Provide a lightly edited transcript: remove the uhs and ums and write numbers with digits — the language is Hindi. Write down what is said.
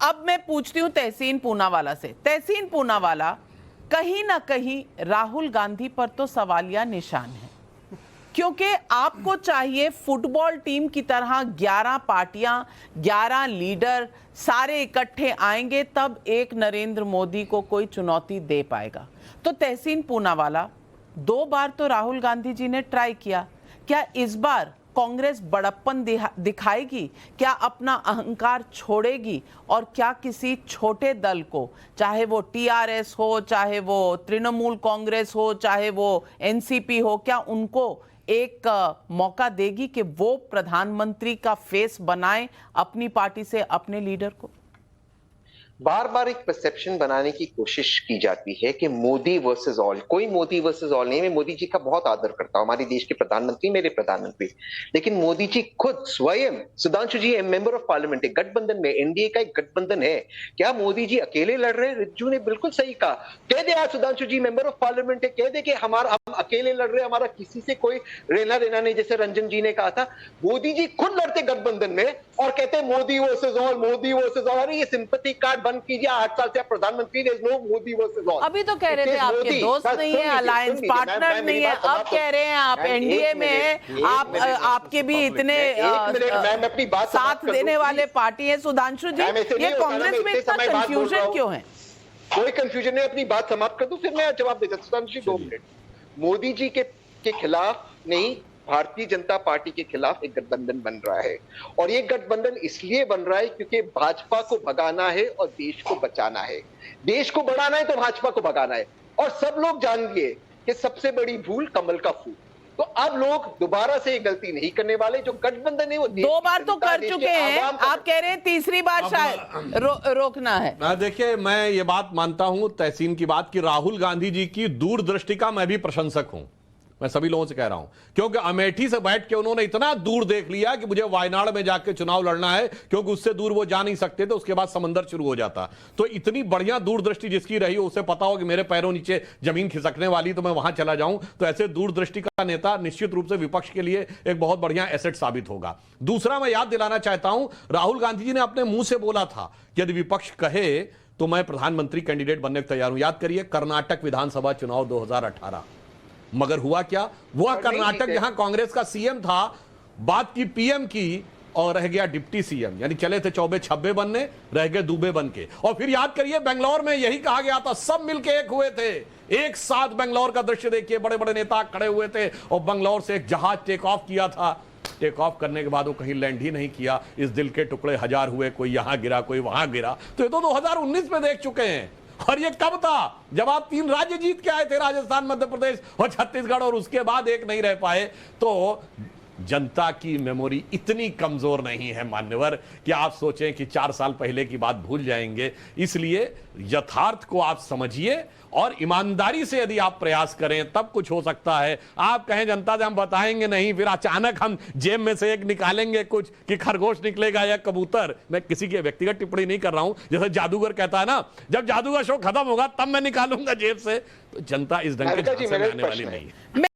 अब मैं पूछती हूँ तहसीन पूनावाला से। तहसीन पूनावाला, कहीं ना कहीं राहुल गांधी पर तो सवालिया निशान है, क्योंकि आपको चाहिए फुटबॉल टीम की तरह 11 पार्टियां, 11 लीडर सारे इकट्ठे आएंगे तब एक नरेंद्र मोदी को कोई चुनौती दे पाएगा। तो तहसीन पूनावाला, 2 बार तो राहुल गांधी जी ने ट्राई किया, क्या इस बार कांग्रेस बड़प्पन दिखाएगी? क्या अपना अहंकार छोड़ेगी और क्या किसी छोटे दल को, चाहे वो टीआरएस हो, चाहे वो तृणमूल कांग्रेस हो, चाहे वो एनसीपी हो, क्या उनको एक मौका देगी कि वो प्रधानमंत्री का फेस बनाए अपनी पार्टी से अपने लीडर को? बार बार एक परसेप्शन बनाने की कोशिश की जाती है कि मोदी वर्सेस ऑल। कोई मोदी वर्सेस ऑल नहीं। मैं मोदी जी का बहुत आदर करता हूं, हमारे देश के प्रधानमंत्री, मेरे प्रधानमंत्री, लेकिन मोदी जी खुद स्वयं, सुधांशु जी मेंबर ऑफ पार्लियामेंट है, गठबंधन में, एनडीए का एक गठबंधन है। क्या मोदी जी अकेले लड़ रहे हैं? रिज्जू ने बिल्कुल सही कहा। कह दे आज सुधांशु जी मेंबर ऑफ पार्लियामेंट है, कह दे कि हम अकेले लड़ रहे हैं, हमारा किसी से कोई लेना देना नहीं, जैसे रंजन जी ने कहा था। मोदी जी खुद लड़ते गठबंधन में और कहते Modi versus all, Modi versus all. अरे ये सिंपैथी कार्ड बंद कीजिए, 8 साल से आप प्रधानमंत्री, there is no Modi versus all. अभी तो कह रहे थे आपके दोस्त नहीं है, अलायंस पार्टनर नहीं है, अब कह रहे हैं आप एनडीए में हैं, आप आपके भी इतने साथ देने वाले पार्टी है। सुधांशु जी, ये कांग्रेस में इतना कंफ्यूजन क्यों है? कोई कंफ्यूजन नहीं, अपनी बात समाप्त कर दूं फिर मैं जवाब देता हूं। सुधांशु जी 2 मिनट। मोदी जी के खिलाफ नहीं, भारतीय जनता पार्टी के खिलाफ एक गठबंधन बन रहा है, और ये गठबंधन इसलिए बन रहा है क्योंकि भाजपा को भगाना है और देश को बचाना है। देश को बढ़ाना है तो भाजपा को भगाना है, और सब लोग जान लिए कि सबसे बड़ी भूल कमल का फूल। तो अब लोग दोबारा से ये गलती नहीं करने वाले। जो गठबंधन है वो 2 बार तो कर चुके हैं, आप कह रहे हैं तीसरी बार शायद रोकना है। देखिए, मैं ये बात मानता हूं तहसीन की बात कि राहुल गांधी जी की दूरदृष्टि का मैं भी प्रशंसक हूं। मैं सभी लोगों से कह रहा हूं, क्योंकि अमेठी से बैठ के उन्होंने इतना दूर देख लिया कि मुझे वायनाड में जाके चुनाव लड़ना है, क्योंकि उससे दूर वो जा नहीं सकते थे, उसके बाद समंदर शुरू हो जाता। तो इतनी बढ़िया दूरदृष्टि जिसकी रही, उसे पता हो कि मेरे पैरों नीचे जमीन खिसकने वाली, तो मैं वहां चला जाऊं। तो ऐसे दूरदृष्टि का नेता निश्चित रूप से विपक्ष के लिए एक बहुत बढ़िया एसेट साबित होगा। दूसरा, मैं याद दिलाना चाहता हूं, राहुल गांधी जी ने अपने मुंह से बोला था कि यदि विपक्ष कहे तो मैं प्रधानमंत्री कैंडिडेट बनने को तैयार हूं। याद करिए, कर्नाटक विधानसभा चुनाव 2018। मगर हुआ क्या? वह कर्नाटक जहां कांग्रेस का सीएम था, बात की पीएम की और रह गया डिप्टी सीएम। यानी चले थे चौबे छब्बे बनने, रह गए दुबे बन के। और फिर याद करिए, बेंगलोर में यही कहा गया था, सब मिलके एक हुए थे। एक साथ बेंगलोर का दृश्य देखिए, बड़े बड़े नेता खड़े हुए थे और बेंगलोर से एक जहाज टेक ऑफ किया था। टेक ऑफ करने के बाद वो कहीं लैंड ही नहीं किया। इस दिल के टुकड़े हजार हुए, कोई यहां गिरा, कोई वहां गिरा। तो ये तो 2019 में देख चुके हैं। और ये कब था? जब आप 3 राज्य जीत के आए थे, राजस्थान, मध्य प्रदेश और छत्तीसगढ़, और उसके बाद एक नहीं रह पाए। तो जनता की मेमोरी इतनी कमजोर नहीं है मान्यवर कि आप सोचें कि 4 साल पहले की बात भूल जाएंगे। इसलिए यथार्थ को आप समझिए और ईमानदारी से यदि आप प्रयास करें तब कुछ हो सकता है। आप कहें जनता से हम बताएंगे नहीं, फिर अचानक हम जेब में से एक निकालेंगे कुछ कि खरगोश निकलेगा या कबूतर। मैं किसी की व्यक्तिगत टिप्पणी नहीं कर रहा हूं। जैसे जादूगर कहता है ना, जब जादू का शो खत्म होगा तब मैं निकालूंगा जेब से। तो जनता इस ढंग के झांसे में आने वाली नहीं है।